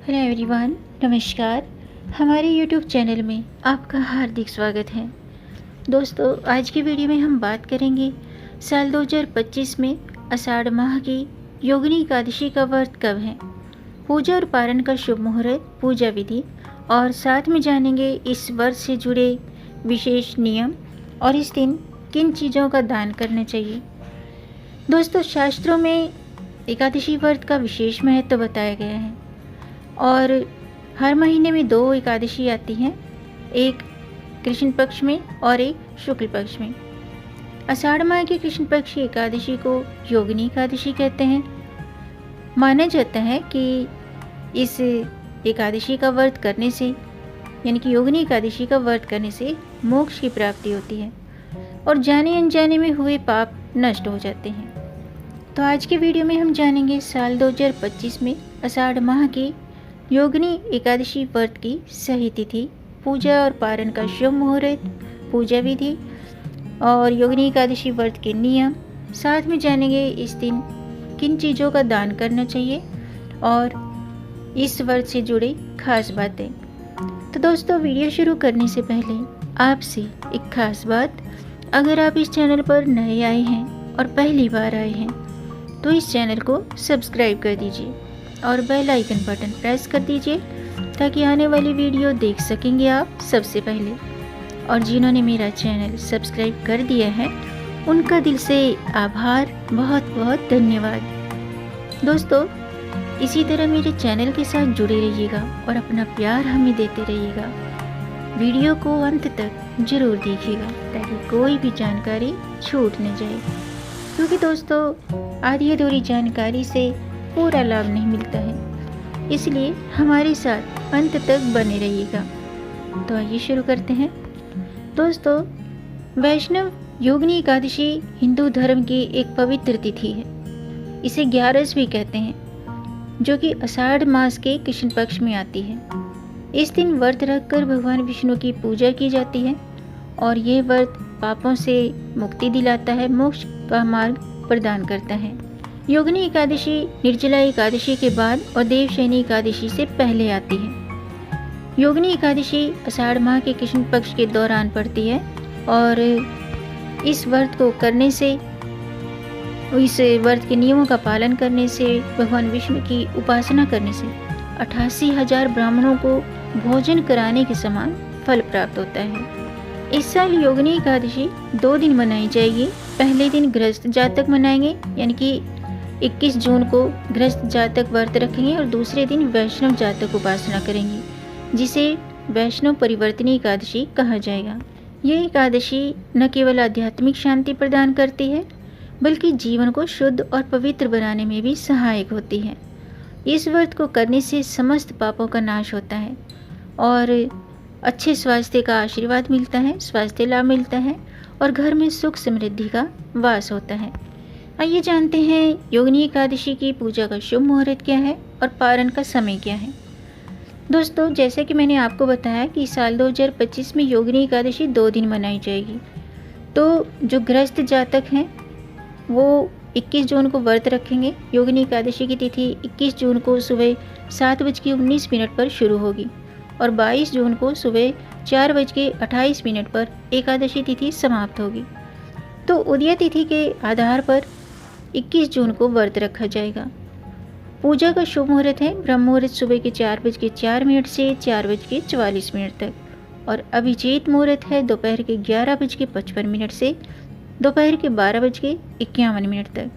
Hello everyone, नमस्कार। हमारे YouTube channel में आपका हार्दिक स्वागत है। दोस्तों, आज की वीडियो में हम बात करेंगे साल 2025 में आषाढ़ माह की योगिनी एकादशी का व्रत कब है, पूजा और पारण का शुभ मुहूर्त, पूजा विधि और साथ में जानेंगे इस व्रत से जुड़े विशेष नियम और इस दिन किन चीज़ों का दान करना चाहिए। दोस्तों, शास्त्रों में एकादशी व्रत का विशेष महत्व बताया गया है और हर महीने में 2 एकादशी आती हैं, एक कृष्ण पक्ष में और एक शुक्ल पक्ष में। आषाढ़ माह की कृष्ण पक्ष की एकादशी को योगिनी एकादशी कहते हैं। माना जाता है कि इस एकादशी का व्रत करने से, यानी कि योगिनी एकादशी का व्रत करने से मोक्ष की प्राप्ति होती है और जाने अनजाने में हुए पाप नष्ट हो जाते हैं। तो आज के वीडियो में हम जानेंगे साल 2025 में आषाढ़ माह की योगिनी एकादशी व्रत की सही तिथि, पूजा और पारण का शुभ मुहूर्त, पूजा विधि और योगिनी एकादशी व्रत के नियम। साथ में जानेंगे इस दिन किन चीज़ों का दान करना चाहिए और इस व्रत से जुड़ी खास बातें। तो दोस्तों, वीडियो शुरू करने से पहले आपसे एक खास बात, अगर आप इस चैनल पर नए आए हैं और पहली बार आए हैं तो इस चैनल को सब्सक्राइब कर दीजिए और बेल आइकन बटन प्रेस कर दीजिए ताकि आने वाली वीडियो देख सकेंगे आप सबसे पहले। और जिन्होंने मेरा चैनल सब्सक्राइब कर दिया है उनका दिल से आभार, बहुत बहुत धन्यवाद। दोस्तों, इसी तरह मेरे चैनल के साथ जुड़े रहिएगा और अपना प्यार हमें देते रहिएगा। वीडियो को अंत तक जरूर देखिएगा ताकि कोई भी जानकारी छूट न जाए, क्योंकि दोस्तों आधी अधूरी जानकारी से पूरा लाभ नहीं मिलता है, इसलिए हमारे साथ अंत तक बने रहिएगा। तो आइए शुरू करते हैं। दोस्तों, वैष्णव योगिनी एकादशी हिंदू धर्म की एक पवित्र तिथि है। इसे 11 भी कहते हैं, जो कि आषाढ़ मास के कृष्ण पक्ष में आती है। इस दिन व्रत रखकर भगवान विष्णु की पूजा की जाती है और ये व्रत पापों से मुक्ति दिलाता है, मोक्ष का मार्ग प्रदान करता है। योगिनी एकादशी निर्जला एकादशी के बाद और देवशयनी एकादशी से पहले आती है। योगिनी एकादशी आषाढ़ माह के कृष्ण पक्ष के दौरान पड़ती है और इस व्रत को करने से, इस व्रत के नियमों का पालन करने से, भगवान विष्णु की उपासना करने से 88,000 ब्राह्मणों को भोजन कराने के समान फल प्राप्त होता है। इस साल योगिनी एकादशी 2 दिन मनाई जाएगी। पहले दिन गृहस्थ जातक मनाएंगे, यानी कि 21 जून को गृहस्थ जातक व्रत रखेंगे और दूसरे दिन वैष्णव जातक उपासना करेंगे, जिसे वैष्णव परिवर्तनी एकादशी कहा जाएगा। यह एकादशी न केवल आध्यात्मिक शांति प्रदान करती है, बल्कि जीवन को शुद्ध और पवित्र बनाने में भी सहायक होती है। इस व्रत को करने से समस्त पापों का नाश होता है और अच्छे स्वास्थ्य का आशीर्वाद मिलता है, स्वास्थ्य लाभ मिलता है और घर में सुख समृद्धि का वास होता है। आइए जानते हैं योगिनी एकादशी की पूजा का शुभ मुहूर्त क्या है और पारण का समय क्या है। दोस्तों, जैसे कि मैंने आपको बताया कि साल 2025 में योगिनी एकादशी 2 दिन मनाई जाएगी। तो जो गृहस्थ जातक हैं वो 21 जून को व्रत रखेंगे। योगिनी एकादशी की तिथि 21 जून को सुबह 7:19 पर शुरू होगी और 22 जून को सुबह 4:28 पर एकादशी तिथि समाप्त होगी। तो उदय तिथि के आधार पर 21 जून को व्रत रखा जाएगा। पूजा का शुभ मुहूर्त है ब्रह्म मुहूर्त सुबह के 4:04 से 4:44 तक और अभिजीत मुहूर्त है दोपहर के 11:55 से दोपहर के 12:51 तक।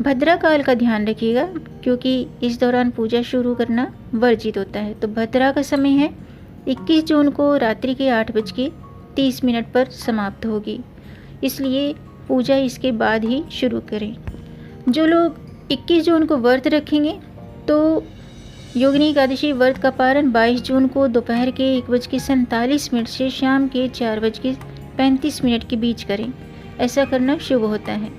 भद्रा काल का ध्यान रखिएगा, क्योंकि इस दौरान पूजा शुरू करना वर्जित होता है। तो भद्रा का समय है 21 जून को रात्रि के 8:30 पर समाप्त होगी, इसलिए पूजा इसके बाद ही शुरू करें। जो लोग 21 जून को व्रत रखेंगे तो योगिनी एकादशी व्रत का पारण 22 जून को दोपहर के 1:47 से शाम के 4:35 के बीच करें। ऐसा करना शुभ होता है।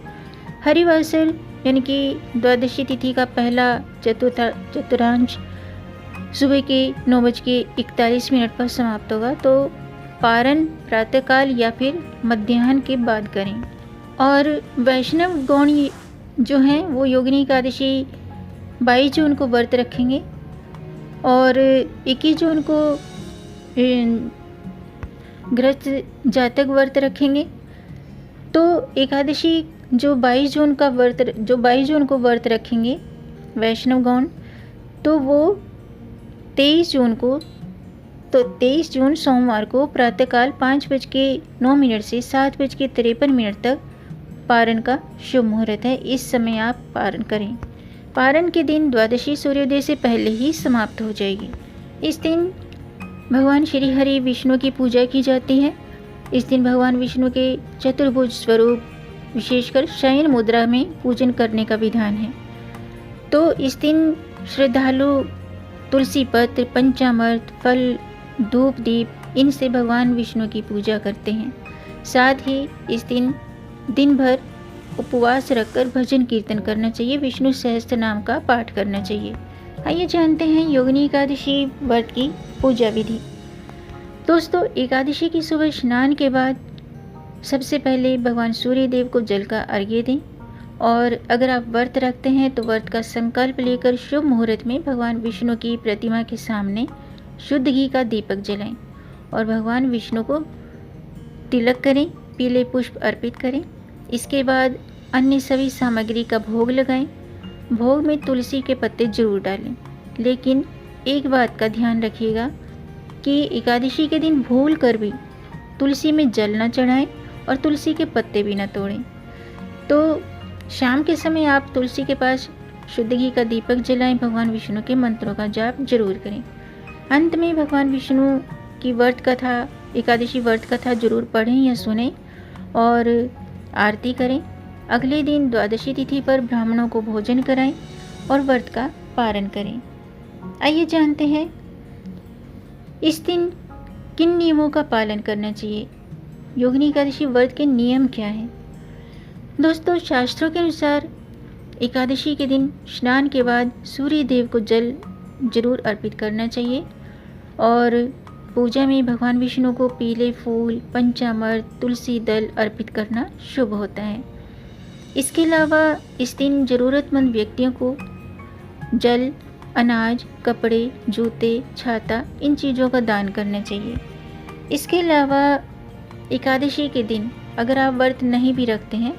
हरिवासर यानी कि द्वादशी तिथि का पहला चतुर्थांश सुबह के 9:41 पर समाप्त होगा। तो पारण प्रातःकाल या फिर मध्याह्न के बाद करें। और वैष्णव गौण जो हैं वो योगिनी एकादशी 22 जून को व्रत रखेंगे और 21 जून को ग्रस्त जातक व्रत रखेंगे। तो एकादशी जो 22 जून को व्रत रखेंगे वैष्णव गौण, तो वो 23 जून सोमवार को प्रातःकाल 5:09 से 7:53 तक पारण का शुभ मुहूर्त है। इस समय आप पारण करें। पारण के दिन द्वादशी सूर्योदय से पहले ही समाप्त हो जाएगी। इस दिन भगवान श्री हरि विष्णु की पूजा की जाती है। इस दिन भगवान विष्णु के चतुर्भुज स्वरूप विशेषकर शयन मुद्रा में पूजन करने का विधान है। तो इस दिन श्रद्धालु तुलसी पत्र, पंचामृत, फल, धूप, दीप इनसे भगवान विष्णु की पूजा करते हैं। साथ ही इस दिन भर उपवास रखकर भजन कीर्तन करना चाहिए, विष्णु सहस्त्र नाम का पाठ करना चाहिए। आइए जानते हैं योगिनी एकादशी व्रत की पूजा विधि। दोस्तों, एकादशी की सुबह स्नान के बाद सबसे पहले भगवान सूर्य देव को जल का अर्घ्य दें, और अगर आप व्रत रखते हैं तो व्रत का संकल्प लेकर शुभ मुहूर्त में भगवान विष्णु की प्रतिमा के सामने शुद्ध घी का दीपक जलाएं और भगवान विष्णु को तिलक करें, पीले पुष्प अर्पित करें। इसके बाद अन्य सभी सामग्री का भोग लगाएं। भोग में तुलसी के पत्ते जरूर डालें, लेकिन एक बात का ध्यान रखिएगा कि एकादशी के दिन भूल कर भी तुलसी में जल न चढ़ाएं और तुलसी के पत्ते भी न तोड़ें। तो शाम के समय आप तुलसी के पास शुद्ध घी का दीपक जलाएं, भगवान विष्णु के मंत्रों का जाप जरूर करें। अंत में भगवान विष्णु की व्रत कथा, एकादशी व्रत कथा जरूर पढ़ें या सुनें और आरती करें। अगले दिन द्वादशी तिथि पर ब्राह्मणों को भोजन कराएं और व्रत का पारण करें। आइए जानते हैं इस दिन किन नियमों का पालन करना चाहिए। योगिनी एकादशी व्रत के नियम क्या हैं? दोस्तों, शास्त्रों के अनुसार एकादशी के दिन स्नान के बाद सूर्य देव को जल जरूर अर्पित करना चाहिए और पूजा में भगवान विष्णु को पीले फूल, पंचामृत, तुलसी दल अर्पित करना शुभ होता है। इसके अलावा इस दिन ज़रूरतमंद व्यक्तियों को जल, अनाज, कपड़े, जूते, छाता इन चीज़ों का दान करना चाहिए। इसके अलावा एकादशी के दिन अगर आप व्रत नहीं भी रखते हैं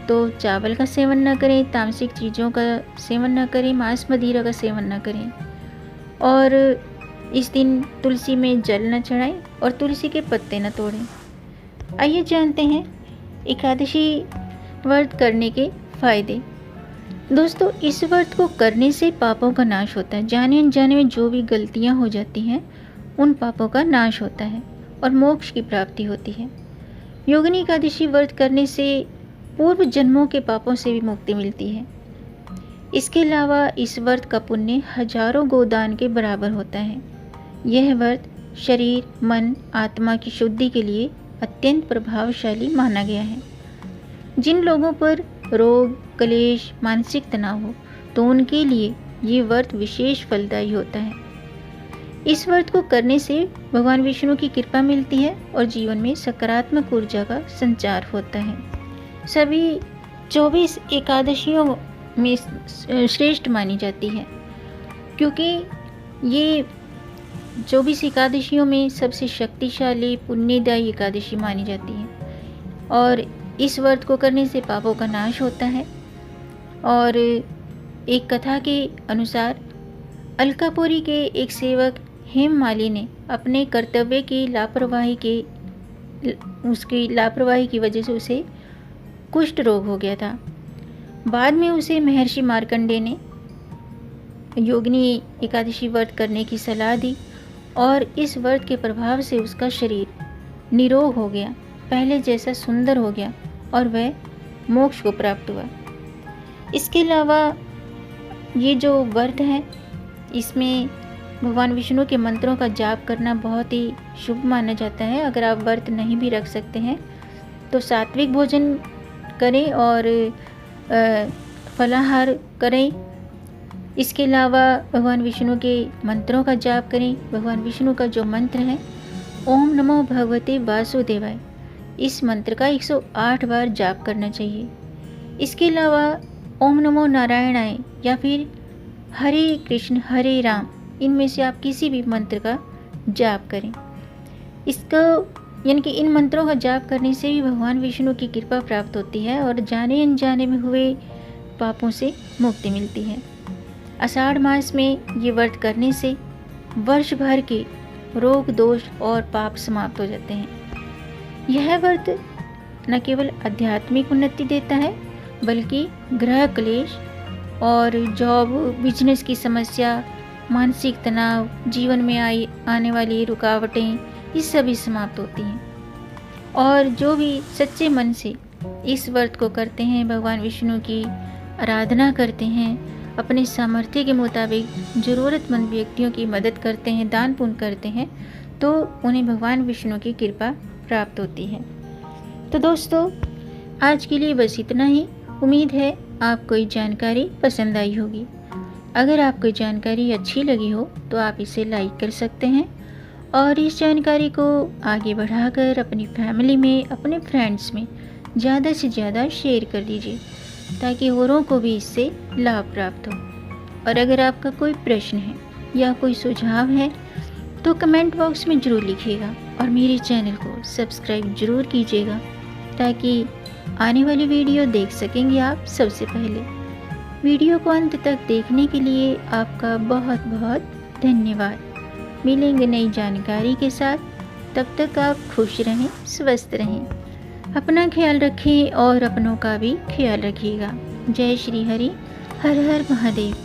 तो चावल का सेवन न करें, तामसिक चीज़ों का सेवन न करें, मांस मदिरा का सेवन न करें और इस दिन तुलसी में जल न चढ़ाएं और तुलसी के पत्ते न तोड़ें। आइए जानते हैं एकादशी व्रत करने के फायदे। दोस्तों, इस व्रत को करने से पापों का नाश होता है। जाने अनजाने में जो भी गलतियां हो जाती हैं उन पापों का नाश होता है और मोक्ष की प्राप्ति होती है। योगिनी एकादशी व्रत करने से पूर्व जन्मों के पापों से भी मुक्ति मिलती है। इसके अलावा इस व्रत का पुण्य हजारों गोदान के बराबर होता है। यह व्रत शरीर, मन, आत्मा की शुद्धि के लिए अत्यंत प्रभावशाली माना गया है। जिन लोगों पर रोग, क्लेश, मानसिक तनाव हो तो उनके लिए ये व्रत विशेष फलदायी होता है। इस व्रत को करने से भगवान विष्णु की कृपा मिलती है और जीवन में सकारात्मक ऊर्जा का संचार होता है। सभी 24 एकादशियों में श्रेष्ठ मानी जाती है, क्योंकि ये 24 एकादशियों में सबसे शक्तिशाली पुण्यदायी एकादशी मानी जाती है और इस व्रत को करने से पापों का नाश होता है। और एक कथा के अनुसार अलकापुरी के एक सेवक हेममाली ने अपने कर्तव्य की लापरवाही की वजह से उसे कुष्ठ रोग हो गया था। बाद में उसे महर्षि मार्कंडेय ने योगिनी एकादशी व्रत करने की सलाह दी और इस व्रत के प्रभाव से उसका शरीर निरोग हो गया, पहले जैसा सुंदर हो गया और वह मोक्ष को प्राप्त हुआ। इसके अलावा ये जो व्रत है इसमें भगवान विष्णु के मंत्रों का जाप करना बहुत ही शुभ माना जाता है। अगर आप व्रत नहीं भी रख सकते हैं तो सात्विक भोजन करें और फलाहार करें। इसके अलावा भगवान विष्णु के मंत्रों का जाप करें। भगवान विष्णु का जो मंत्र है ओम नमो भगवते वासुदेवाय, इस मंत्र का 108 बार जाप करना चाहिए। इसके अलावा ओम नमो नारायणाय या फिर हरे कृष्ण हरे राम, इनमें से आप किसी भी मंत्र का जाप करें। इसको यानी कि इन मंत्रों का जाप करने से भी भगवान विष्णु की कृपा प्राप्त होती है और जाने अनजाने में हुए पापों से मुक्ति मिलती है। आषाढ़ मास में ये व्रत करने से वर्ष भर के रोग दोष और पाप समाप्त हो जाते हैं। यह व्रत न केवल आध्यात्मिक उन्नति देता है बल्कि ग्रह क्लेश और जॉब बिजनेस की समस्या, मानसिक तनाव, जीवन में आने वाली रुकावटें, ये सभी समाप्त होती हैं। और जो भी सच्चे मन से इस व्रत को करते हैं, भगवान विष्णु की आराधना करते हैं, अपने सामर्थ्य के मुताबिक ज़रूरतमंद व्यक्तियों की मदद करते हैं, दान पुण्य करते हैं, तो उन्हें भगवान विष्णु की कृपा प्राप्त होती है। तो दोस्तों, आज के लिए बस इतना ही। उम्मीद है आपको ये जानकारी पसंद आई होगी। अगर आपको ये जानकारी अच्छी लगी हो तो आप इसे लाइक कर सकते हैं और इस जानकारी को आगे बढ़ाकर अपनी फैमिली में, अपने फ्रेंड्स में ज़्यादा से ज़्यादा शेयर कर दीजिए ताकि औरों को भी इससे लाभ प्राप्त हो। और अगर आपका कोई प्रश्न है या कोई सुझाव है तो कमेंट बॉक्स में ज़रूर लिखिएगा और मेरे चैनल को सब्सक्राइब ज़रूर कीजिएगा ताकि आने वाली वीडियो देख सकेंगे आप सबसे पहले। वीडियो को अंत तक देखने के लिए आपका बहुत बहुत धन्यवाद। मिलेंगे नई जानकारी के साथ, तब तक आप खुश रहें, स्वस्थ रहें, अपना ख्याल रखें और अपनों का भी ख्याल रखिएगा। जय श्री हरि, हर हर महादेव।